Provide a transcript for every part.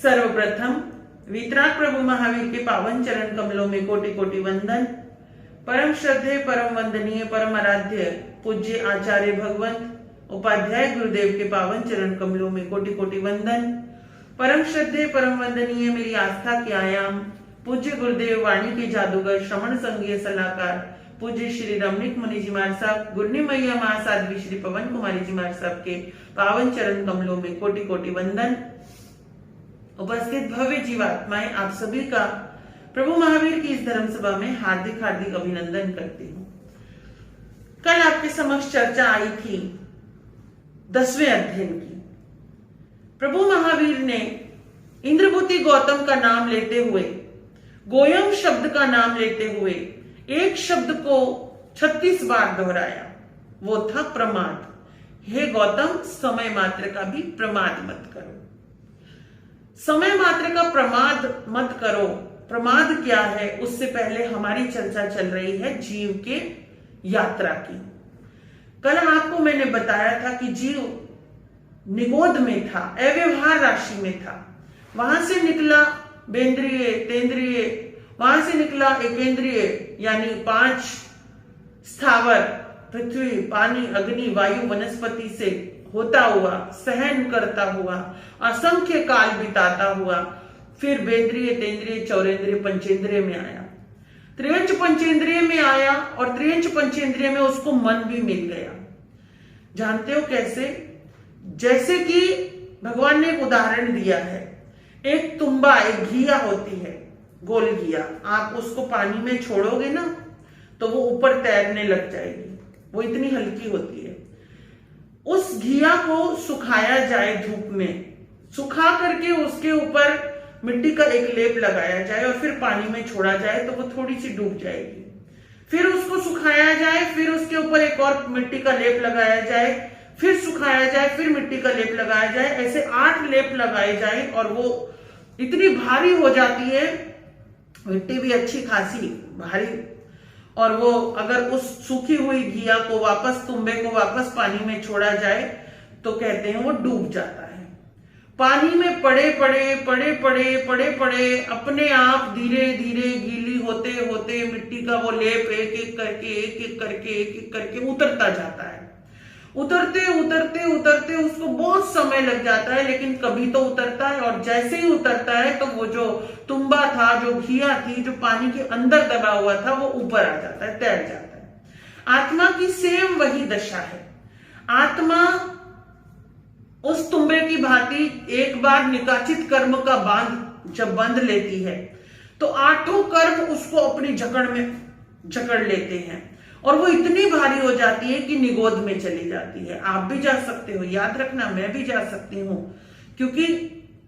सर्वप्रथम वीतराग प्रभु महावीर के पावन चरण कमलों में कोटि कोटि वंदन। परम श्रद्धेय, परम वंदनीय, परम आराध्य पूज्य आचार्य भगवंत उपाध्याय गुरुदेव के पावन चरण कमलों में कोटि कोटि वंदन। परम श्रद्धेय, परम वंदनीय, मेरी आस्था के आयाम पूज्य गुरुदेव वाणी के जादूगर श्रवण संघीय सलाहकार पूज्य श्री रमणीक मुनि जी महाराज साहब, गुरनी मैया महासाध्वी श्री पवन कुमारी जी महाराज साहब के पावन चरण कमलों में कोटि कोटि वंदन। उपस्थित भव्य जीवात्माएं, आप सभी का प्रभु महावीर की इस धर्म सभा में हार्दिक हार्दिक अभिनंदन करती हूँ। कल आपके समक्ष चर्चा आई थी 10वें अध्ययन की। प्रभु महावीर ने इंद्रभूति गौतम का नाम लेते हुए, गोयम शब्द का नाम लेते हुए एक शब्द को 36 बार दोहराया, वो था प्रमाद। हे गौतम, समय मात्र का भी प्रमाद मत करो। समय मात्र का प्रमाद मत करो। प्रमाद क्या है, उससे पहले हमारी चर्चा चल रही है जीव के यात्रा की। कल आपको मैंने बताया था कि जीव निगोद में था, अव्यवहार राशि में था। वहां से निकला बेंद्रिय, तेंद्रिय, वहां से निकला एकेंद्रिय, यानी 5 स्थावर, पृथ्वी, पानी, अग्नि, वायु, वनस्पति से होता हुआ, सहन करता हुआ, असंख्य काल बिताता हुआ, फिर बेंद्रिय, तेंद्रिय, चौरेंद्रिय, पंचेंद्रिय में आया। त्रियंच पंचेंद्रिय में आया और त्रियंच पंचेंद्रिय में उसको मन भी मिल गया। जानते हो कैसे? जैसे कि भगवान ने एक उदाहरण दिया है। एक तुंबा, एक घिया होती है, गोल घिया। आप उसको पानी में छोड़ोगे ना तो वो ऊपर तैरने लग जाएगी, वो इतनी हल्की होती है। उस घिया को सुखाया जाए धूप में, सुखा करके उसके ऊपर मिट्टी का एक लेप लगाया जाए और फिर पानी में छोड़ा जाए तो वो थोड़ी सी डूब जाएगी। फिर उसको सुखाया जाए, फिर उसके ऊपर एक और मिट्टी का लेप लगाया जाए, फिर सुखाया जाए, फिर मिट्टी का लेप लगाया जाए। ऐसे 8 लेप लगाए जाए और वो इतनी भारी हो जाती है, मिट्टी भी अच्छी खासी भारी, और वो अगर उस सूखी हुई घिया को वापस, तुंबे को वापस पानी में छोड़ा जाए तो कहते हैं वो डूब जाता है। पानी में पड़े पड़े अपने आप धीरे धीरे गीली होते होते मिट्टी का वो लेप एक एक करके उतरता जाता है। उतरते उसको बहुत समय लग जाता है, लेकिन कभी तो उतरता है। और जैसे ही उतरता है तो वो जो तुंबा था, जो घिया थी, जो पानी के अंदर दबा हुआ था, वो ऊपर आ जाता है, तैर जाता है। आत्मा की सेम वही दशा है। आत्मा उस तुंबे की भांति एक बार निकाचित कर्म का बांध जब बंध लेती है तो 8 कर्म उसको अपनी जकड़ में जकड़ लेते हैं और वो इतनी भारी हो जाती है कि निगोद में चली जाती है। आप भी जा सकते हो, याद रखना, मैं भी जा सकती हूं, क्योंकि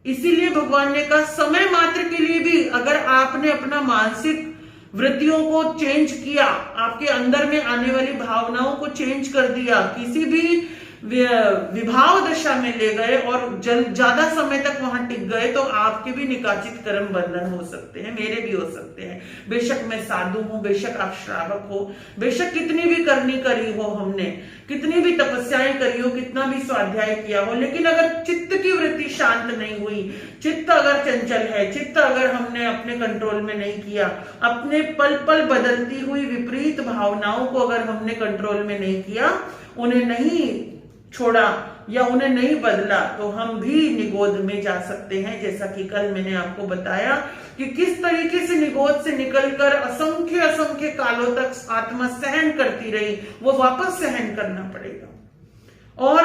इसीलिए भगवान ने कहा समय मात्र के लिए भी अगर आपने अपना मानसिक वृत्तियों को चेंज किया, आपके अंदर में आने वाली भावनाओं को चेंज कर दिया, किसी भी विभाव दशा में ले गए और ज्यादा समय तक वहां टिक गए, तो आपके भी निकाचित कर्म बंधन हो सकते हैं, मेरे भी हो सकते हैं। बेशक मैं साधु हूं, बेशक आप श्रावक हो, बेशक कितनी भी करनी करी हो, हमने कितनी भी तपस्याएं करी हो, कितना भी स्वाध्याय किया हो, लेकिन अगर चित्त की वृत्ति शांत नहीं हुई, चित्त अगर चंचल है, चित्त अगर हमने अपने कंट्रोल में नहीं किया, अपने पल पल बदलती हुई विपरीत भावनाओं को अगर हमने कंट्रोल में नहीं किया, उन्हें नहीं छोड़ा या उन्हें नहीं बदला, तो हम भी निगोद में जा सकते हैं। जैसा कि कल मैंने आपको बताया कि किस तरीके से निगोद से निकलकर असंख्य कालों तक आत्मा सहन करती रही, वो वापस सहन करना पड़ेगा। और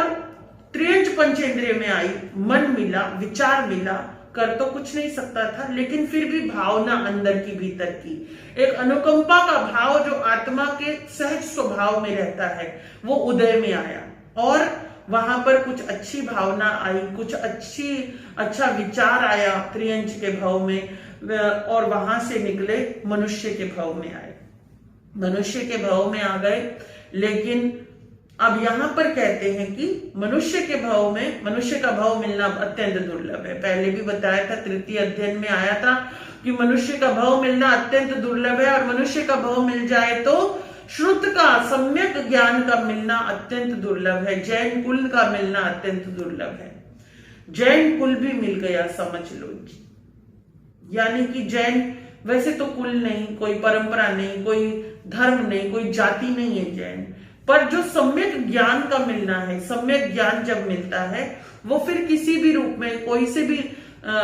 त्रियंच पंचेंद्रिय में आई, मन मिला, विचार मिला, कर तो कुछ नहीं सकता था, लेकिन फिर भी भावना अंदर की, भीतर की एक अनुकंपा का भाव जो आत्मा के सहज स्वभाव में रहता है, वो उदय में आया और वहां पर कुछ अच्छी भावना आई, कुछ अच्छा विचार आया त्रियंच के भाव में, और वहां से निकले मनुष्य के भाव में आए, मनुष्य के भाव में आ गए। लेकिन अब यहां पर कहते हैं कि मनुष्य के भाव में, मनुष्य का भाव मिलना अत्यंत दुर्लभ है। पहले भी बताया था, तृतीय अध्ययन में आया था कि मनुष्य का भाव मिलना अत्यंत दुर्लभ है, और मनुष्य का भाव मिल जाए तो श्रुत का, सम्यक ज्ञान का मिलना अत्यंत दुर्लभ है, जैन कुल का मिलना अत्यंत दुर्लभ है। जैन कुल भी मिल गया समझ लो। यानी कि जैन वैसे तो कुल नहीं, कोई परंपरा नहीं, कोई धर्म नहीं, कोई जाति नहीं है जैन, पर जो सम्यक ज्ञान का मिलना है, सम्यक ज्ञान जब मिलता है वो फिर किसी भी रूप में, कोई से भी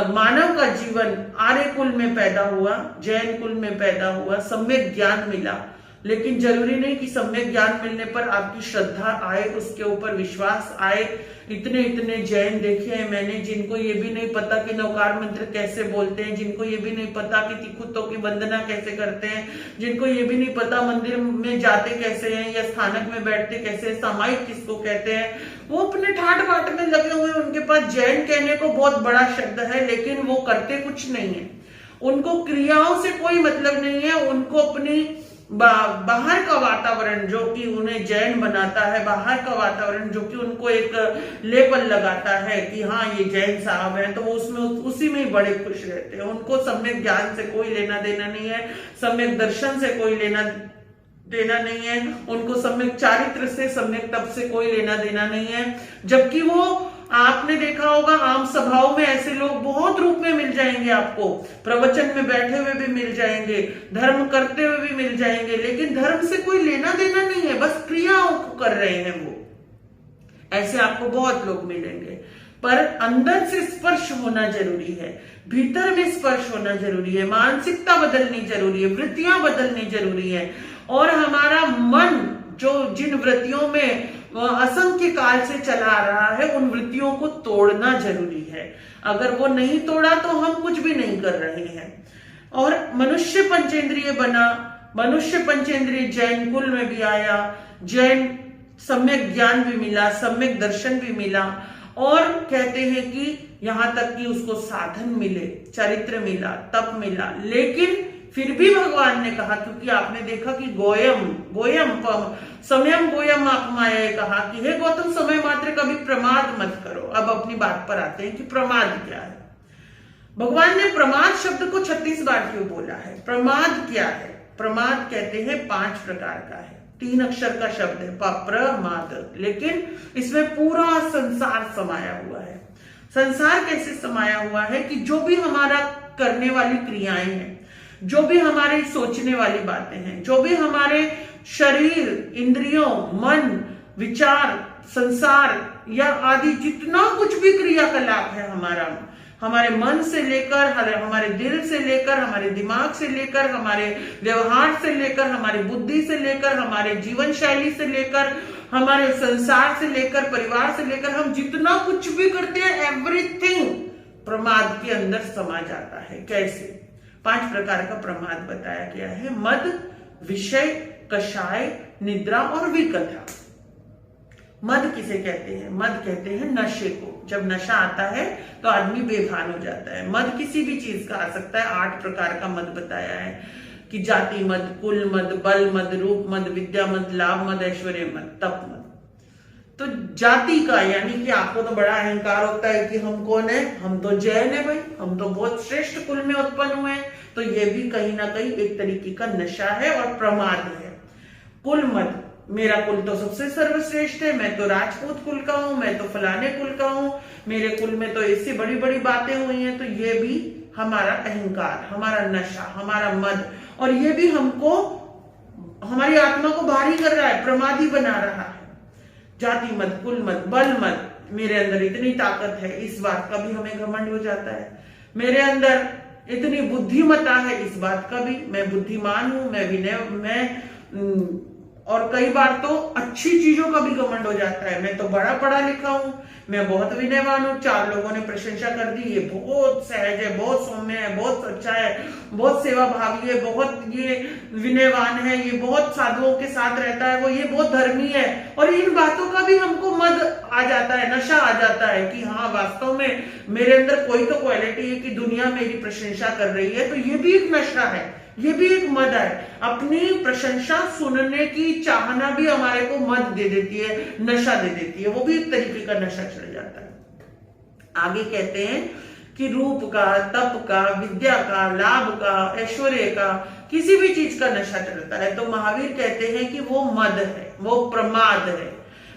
मानव का जीवन आर्य कुल में पैदा हुआ, जैन कुल में पैदा हुआ, सम्यक ज्ञान मिला। लेकिन जरूरी नहीं कि सम्यक ज्ञान मिलने पर आपकी श्रद्धा आए, उसके ऊपर विश्वास आए। इतने इतने जैन देखे हैं मैंने जिनको ये भी नहीं पता कि नवकार मंत्र कैसे बोलते हैं, जिनको ये भी नहीं पता कि तिखुतों की वंदना कैसे करते हैं, जिनको ये भी नहीं पता मंदिर में जाते कैसे हैं या स्थानक में बैठते कैसे हैं, सामायिक किसको कहते हैं। वो अपने ठाट बाट में लगे हुए हैं, उनके पास जैन कहने को बहुत बड़ा शब्द है, लेकिन वो करते कुछ नहीं है। उनको क्रियाओं से कोई मतलब नहीं है, उनको अपनी बाहर का वातावरण जो कि उन्हें जैन बनाता है, बाहर का वातावरण जो कि उनको एक लेबल लगाता है कि हाँ ये जैन साहब हैं, तो वो उसमें उसी में ही बड़े खुश रहते हैं। उनको सम्यक ज्ञान से कोई लेना देना नहीं है, सम्यक दर्शन से कोई लेना देना नहीं है, उनको सम्यक चारित्र से, सम्यक तप से कोई लेना देना नहीं है। जबकि वो, आपने देखा होगा आम सभाओं में ऐसे लोग बहुत रूप में मिल जाएंगे आपको, प्रवचन में बैठे हुए भी मिल जाएंगे, धर्म करते हुए भी मिल जाएंगे, लेकिन धर्म से कोई लेना देना नहीं है, बस क्रियाओं को कर रहे हैं वो। ऐसे आपको बहुत लोग मिलेंगे, पर अंदर से स्पर्श होना जरूरी है, भीतर में स्पर्श होना जरूरी है, मानसिकता बदलनी जरूरी है, वृत्तियां बदलनी जरूरी है, और हमारा मन जो जिन वृत्तियों में असंख्य काल से चला आ रहा है, उन वृत्तियों को तोड़ना जरूरी है। अगर वो नहीं तोड़ा तो हम कुछ भी नहीं कर रहे हैं। और मनुष्य पंचेंद्रिय बना, मनुष्य पंचेंद्रिय जैन कुल में भी आया, जैन सम्यक ज्ञान भी मिला, सम्यक दर्शन भी मिला, और कहते हैं कि यहां तक कि उसको साधन मिले, चरित्र मिला, तप मिला। लेकिन फिर भी भगवान ने कहा, क्योंकि आपने देखा कि समयम गोयम आपमाया कहा कि हे गौतम, समय मात्र कभी प्रमाद मत करो। अब अपनी बात पर आते हैं कि प्रमाद क्या है। भगवान ने प्रमाद शब्द को 36 बार क्यों बोला है? प्रमाद क्या है? प्रमाद कहते हैं 5 प्रकार का है, 3 अक्षर का शब्द है, प्रमाद, लेकिन इसमें पूरा संसार समाया हुआ है। संसार कैसे समाया हुआ है कि जो भी हमारा करने वाली क्रियाएं हैं, जो भी हमारे सोचने वाली बातें हैं, जो भी हमारे शरीर, इंद्रियों, मन, विचार, संसार या आदि जितना कुछ भी क्रियाकलाप है हमारा, हमारे मन से लेकर, हमारे दिल से लेकर, हमारे दिमाग से लेकर, हमारे व्यवहार से लेकर, हमारी बुद्धि से लेकर, हमारे जीवन शैली से लेकर, हमारे संसार से लेकर, परिवार से लेकर, हम जितना कुछ भी करते हैं, एवरीथिंग प्रमाद के अंदर समा जाता है। कैसे? 5 प्रकार का प्रमाद बताया गया है। मद, विषय, कषाय, निद्रा और विकथा। मद किसे कहते हैं? मद कहते हैं नशे को। जब नशा आता है तो आदमी बेभान हो जाता है। मद किसी भी चीज का आ सकता है। 8 प्रकार का मद बताया है कि जाति मद, कुल मद, बल मद, रूप मद, विद्या मद, लाभ मद, ऐश्वर्य मद, तप मद। तो जाति का, यानी कि आपको तो बड़ा अहंकार होता है कि हम कौन है, हम तो जैन है भाई, हम तो बहुत श्रेष्ठ कुल में उत्पन्न हुए हैं। तो ये भी कहीं ना कहीं एक तरीके का नशा है और प्रमाद है। कुल मद, मेरा कुल तो सबसे सर्वश्रेष्ठ है, मैं तो राजपूत कुल का हूं, मैं तो फलाने कुल का हूं, मेरे कुल में तो ऐसी बड़ी बड़ी बातें हुई हैं। तो ये भी हमारा अहंकार, हमारा नशा, हमारा मद, और ये भी हमको, हमारी आत्मा को भारी कर रहा है, प्रमादी बना रहा है। जाति मद, कुल मद, बल मद, मेरे अंदर इतनी ताकत है, इस बात का भी हमें घमंड हो जाता है। मेरे अंदर इतनी बुद्धिमत्ता है, इस बात का भी, मैं बुद्धिमान हूं, मैं विनय, और कई बार तो अच्छी चीजों का भी घमंड हो जाता है। मैं तो बड़ा पढ़ा लिखा हूं, मैं बहुत विनयवान हूं, 4 लोगों ने प्रशंसा कर दी, ये बहुत सहज है, बहुत सौम्य है, बहुत अच्छा है, बहुत सेवा भावी है, बहुत ये विनयवान है, ये बहुत साधुओं के साथ रहता है, वो ये बहुत धर्मी है। और इन बातों का भी हमको मद आ जाता है, नशा आ जाता है कि हाँ वास्तव में मेरे अंदर कोई तो क्वालिटी है कि दुनिया मेरी प्रशंसा कर रही है। तो ये भी एक नशा है, ये भी एक मद है। अपनी प्रशंसा सुनने की चाहना भी हमारे को मद दे देती है, नशा दे देती है, वो भी एक तरीके का नशा चढ़ जाता है। आगे कहते हैं कि रूप का, तप का, विद्या का, लाभ का, ऐश्वर्य का, किसी भी चीज का नशा चढ़ता है। तो महावीर कहते हैं कि वो मद है, वो प्रमाद है।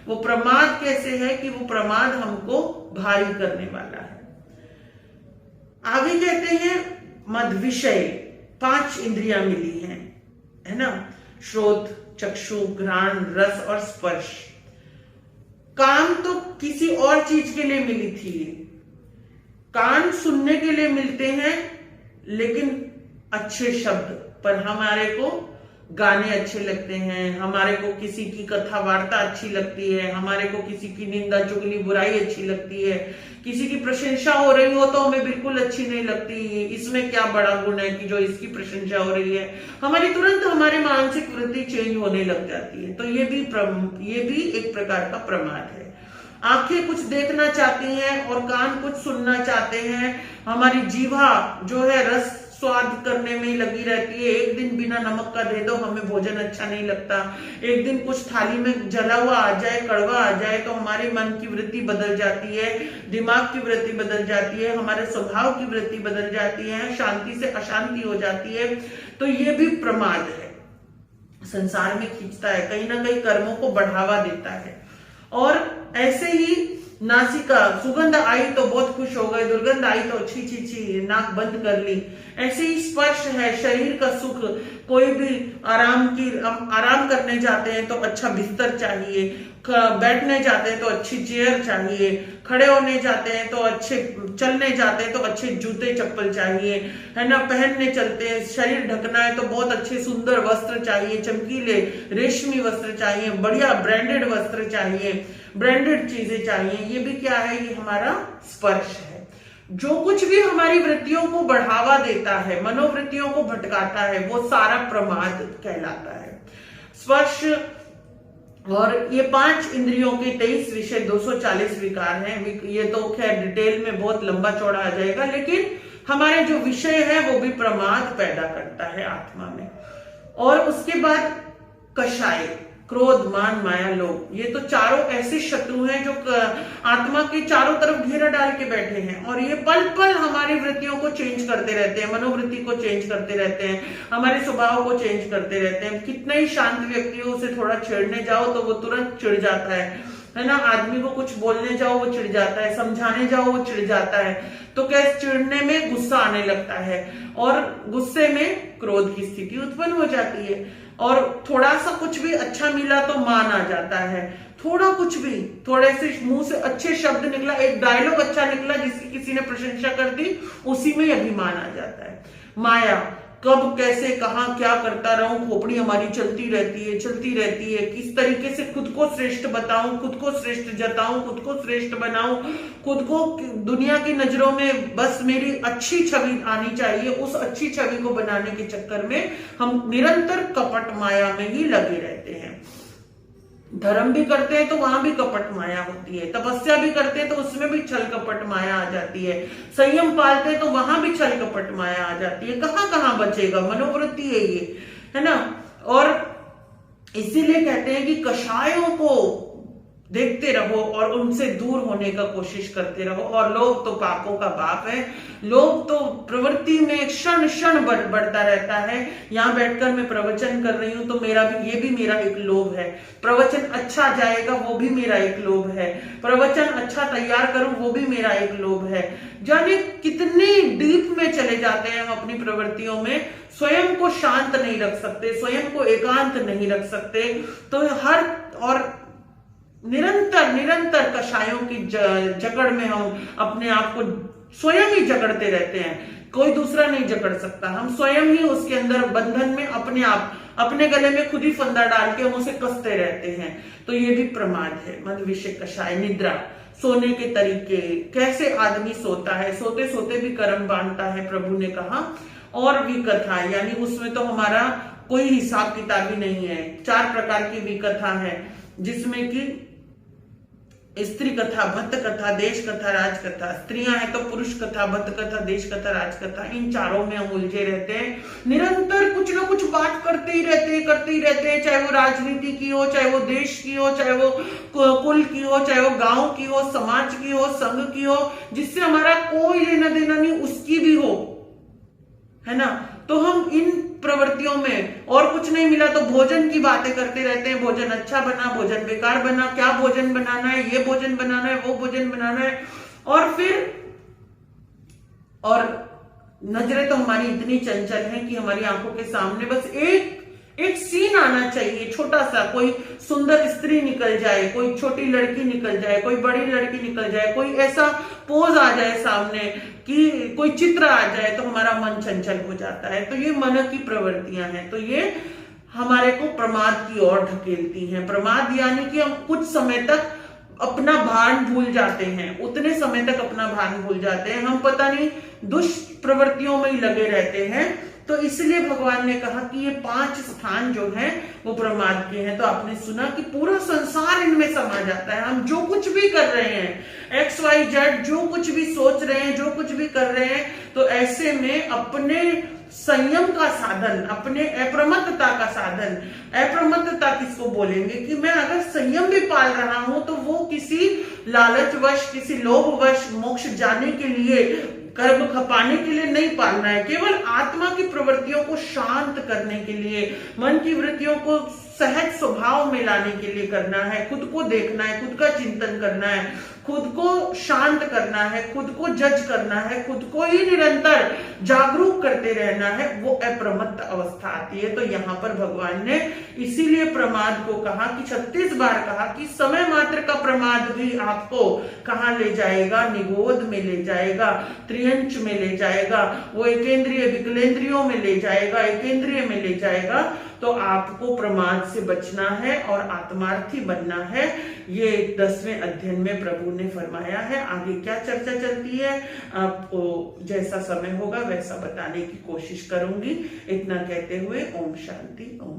वो प्रमाद कैसे है कि वो प्रमाद हमको भारी करने वाला है। आगे कहते हैं मद विषय, 5 इंद्रियां मिली हैं, है ना, श्रोत, चक्षु, घ्राण, रस और स्पर्श। कान तो किसी और चीज के लिए मिली थी, कान सुनने के लिए मिलते हैं, लेकिन अच्छे शब्द पर हमारे को गाने अच्छे लगते हैं, हमारे को किसी की कथा वार्ता अच्छी लगती है, हमारे को किसी की निंदा चुगली बुराई अच्छी लगती है, किसी की प्रशंसा हो रही हो तो हमें बिल्कुल अच्छी नहीं लगती, इसमें क्या बड़ा गुण है कि जो इसकी प्रशंसा हो रही है, हमारी तुरंत हमारी मानसिक वृत्ति चेंज होने लग जाती है। तो ये भी एक प्रकार का प्रमाद है। आंखें कुछ देखना चाहती हैं और कान कुछ सुनना चाहते हैं, हमारी जीवा जो है रस स्वाद करने में ही लगी रहती है। एक दिन बिना नमक का दे दो हमें भोजन अच्छा नहीं लगता, एक दिन कुछ थाली में जला हुआ आ जाए, कड़वा आ जाए तो हमारे मन की वृत्ति बदल जाती है, दिमाग की वृत्ति बदल जाती है, हमारे स्वभाव की वृत्ति बदल जाती है, शांति से अशांति हो जाती है। तो ये भी प्रमाद है, संसार में खींचता है, कहीं ना कहीं कर्मों को बढ़ावा देता है। और ऐसे ही नासिका, सुगंध आई तो बहुत खुश हो गए, दुर्गंध आई तो छी छी छी नाक बंद कर ली। ऐसे ही स्पर्श है, शरीर का सुख, कोई भी आराम करने जाते हैं तो अच्छा बिस्तर चाहिए, बैठने जाते हैं तो अच्छी चेयर चाहिए, खड़े होने जाते हैं तो अच्छे, चलने जाते हैं तो अच्छे जूते चप्पल चाहिए, है ना, पहनने चलते हैं, शरीर ढकना है तो बहुत अच्छे सुंदर वस्त्र चाहिए, चमकीले रेशमी वस्त्र चाहिए, बढ़िया ब्रांडेड वस्त्र चाहिए, ब्रांडेड चीजें चाहिए। ये भी क्या है, ये हमारा स्पर्श है। जो कुछ भी हमारी वृत्तियों को बढ़ावा देता है, मनोवृत्तियों को भटकाता है, वो सारा प्रमाद कहलाता है। स्पर्श और ये 5 इंद्रियों के 23 विषय 240 विकार हैं। ये तो खैर डिटेल में बहुत लंबा चौड़ा आ जाएगा, लेकिन हमारे जो विषय है वो भी प्रमाद पैदा करता है आत्मा में। और उसके बाद कषाय, क्रोध, मान, माया, लोभ, ये तो चारों ऐसे शत्रु हैं जो आत्मा के चारों तरफ घेरा डाल के बैठे हैं, और ये पल पल हमारी वृत्तियों को चेंज करते रहते हैं, मनोवृत्ति को चेंज करते रहते हैं, हमारे स्वभाव को चेंज करते रहते हैं। कितना ही शांत व्यक्ति हो, उसे थोड़ा छेड़ने जाओ तो वो तुरंत चिढ़ जाता है ना, आदमी को कुछ बोलने जाओ वो चिढ़ जाता है, समझाने जाओ वो चिढ़ जाता है। तो कैसे चिढ़ने में गुस्सा आने लगता है, और गुस्से में क्रोध की स्थिति उत्पन्न हो जाती है, और थोड़ा सा कुछ भी अच्छा मिला तो मान आ जाता है, थोड़ा कुछ भी, थोड़े से मुंह से अच्छे शब्द निकला, एक डायलॉग अच्छा निकला जिसकी किसी ने प्रशंसा कर दी, उसी में अभिमान आ जाता है। माया, कब कैसे कहां क्या करता रहूं, खोपड़ी हमारी चलती रहती है, किस तरीके से खुद को श्रेष्ठ बताऊं, खुद को श्रेष्ठ जताऊं, खुद को श्रेष्ठ बनाऊं, खुद को दुनिया की नजरों में बस मेरी अच्छी छवि आनी चाहिए, उस अच्छी छवि को बनाने के चक्कर में हम निरंतर कपट माया में ही लगे रहते हैं। धर्म भी करते हैं तो वहां भी कपट माया होती है, तपस्या भी करते हैं तो उसमें भी छल कपट माया आ जाती है, संयम पालते हैं तो वहां भी छल कपट माया आ जाती है। कहां कहां बचेगा, मनोवृत्ति है ये, है ना। और इसीलिए कहते हैं कि कषायों को देखते रहो और उनसे दूर होने का कोशिश करते रहो। और लोभ तो पापों का बाप है, लोभ तो प्रवृत्ति में क्षण क्षण बढ़ता रहता है। यहाँ बैठकर मैं प्रवचन कर रही हूं तो ये भी मेरा एक लोभ है, प्रवचन अच्छा जाएगा वो भी मेरा एक लोभ है, प्रवचन अच्छा तैयार करूं वो भी मेरा एक लोभ है। जाने कितने डीप में चले जाते हैं हम अपनी प्रवृत्तियों में, स्वयं को शांत नहीं रख सकते, स्वयं को एकांत नहीं रख सकते। तो और निरंतर कषायों की जकड़ में हम अपने आप को स्वयं ही जकड़ते रहते हैं, कोई दूसरा नहीं जकड़ सकता, हम स्वयं ही उसके अंदर बंधन में अपने गले में खुद ही फंदा डाल के हम उसे कसते रहते हैं। तो ये भी प्रमाद है। मद विषय कषाय, निद्रा, सोने के तरीके, कैसे आदमी सोता है, सोते सोते भी कर्म बांधता है प्रभु ने कहा। और विकथा, यानी उसमें तो हमारा कोई हिसाब किताब ही नहीं है। 4 प्रकार की विकथा है, जिसमें कि स्त्री कथा, भक्त कथा, देश कथा, राज कथा। स्त्रियां हैं तो पुरुष कथा, भक्त कथा, देश कथा, राज कथा। इन चारों में हम उलझे रहते हैं, निरंतर कुछ ना कुछ बात करते ही रहते हैं, चाहे वो राजनीति की हो, चाहे वो देश की हो, चाहे वो कुल की हो, चाहे वो गांव की हो, समाज की हो, संघ की हो, जिससे हमारा कोई लेना देना नहीं, उसकी भी हो, है ना। तो हम इन प्रवृत्तियों में, और कुछ नहीं मिला तो भोजन की बातें करते रहते हैं, भोजन अच्छा बना, भोजन बेकार बना, क्या भोजन बनाना है, ये भोजन बनाना है, वो भोजन बनाना है। और फिर और नजरें तो हमारी इतनी चंचल हैं कि हमारी आंखों के सामने बस एक सीन आना चाहिए, छोटा सा, कोई सुंदर स्त्री निकल जाए, कोई छोटी लड़की निकल जाए, कोई बड़ी लड़की निकल जाए, कोई ऐसा पोज आ जाए सामने कि कोई चित्र आ जाए तो हमारा मन चंचल हो जाता है। तो ये मन की प्रवृत्तियां हैं, तो ये हमारे को प्रमाद की ओर ढकेलती हैं। प्रमाद यानी कि हम कुछ समय तक अपना भान भूल जाते हैं, उतने समय तक अपना भान भूल जाते हैं, हम पता नहीं दुष्प्रवृत्तियों में ही लगे रहते हैं। तो इसलिए भगवान ने कहा कि ये 5 स्थान जो हैं वो प्रमाद के हैं। तो आपने सुना कि पूरा संसार इनमें समा जाता है। हम जो कुछ भी कर रहे हैं, XYZ जो कुछ भी सोच रहे हैं, जो कुछ भी कर रहे हैं, तो ऐसे में अपने संयम का साधन, अपने अप्रमत्तता का साधन, अप्रमत्तता किसको बोलेंगे कि मैं अगर संयम भी पाल रहा हूं तो वो किसी लालचवश, किसी लोभवश मोक्ष जाने के लिए, कर्म खपाने के लिए नहीं पालना है। केवल आत्मा की प्रवृत्तियों को शांत करने के लिए, मन की वृत्तियों को सहज स्वभाव में लाने के लिए करना है। खुद को देखना है, खुद का चिंतन करना है, खुद को शांत करना है, खुद को जज करना है, खुद को ही निरंतर जागरूक करते रहना है, वो अप्रमत्त अवस्था आती है। तो यहाँ पर भगवान ने इसीलिए प्रमाद को कहा कि 36 बार कहा कि समय मात्र का प्रमाद भी आपको कहाँ ले जाएगा, निगोद में ले जाएगा, त्रियंच में ले जाएगा, वो एकेंद्रिय विकलेंद्रियों में ले जाएगा, एकेंद्रिय में ले जाएगा। तो आपको प्रमाद से बचना है और आत्मार्थी बनना है। ये 10वें अध्ययन में प्रभु ने फरमाया है। आगे क्या चर्चा चलती है आपको जैसा समय होगा वैसा बताने की कोशिश करूंगी। इतना कहते हुए ओम शांति, ओम।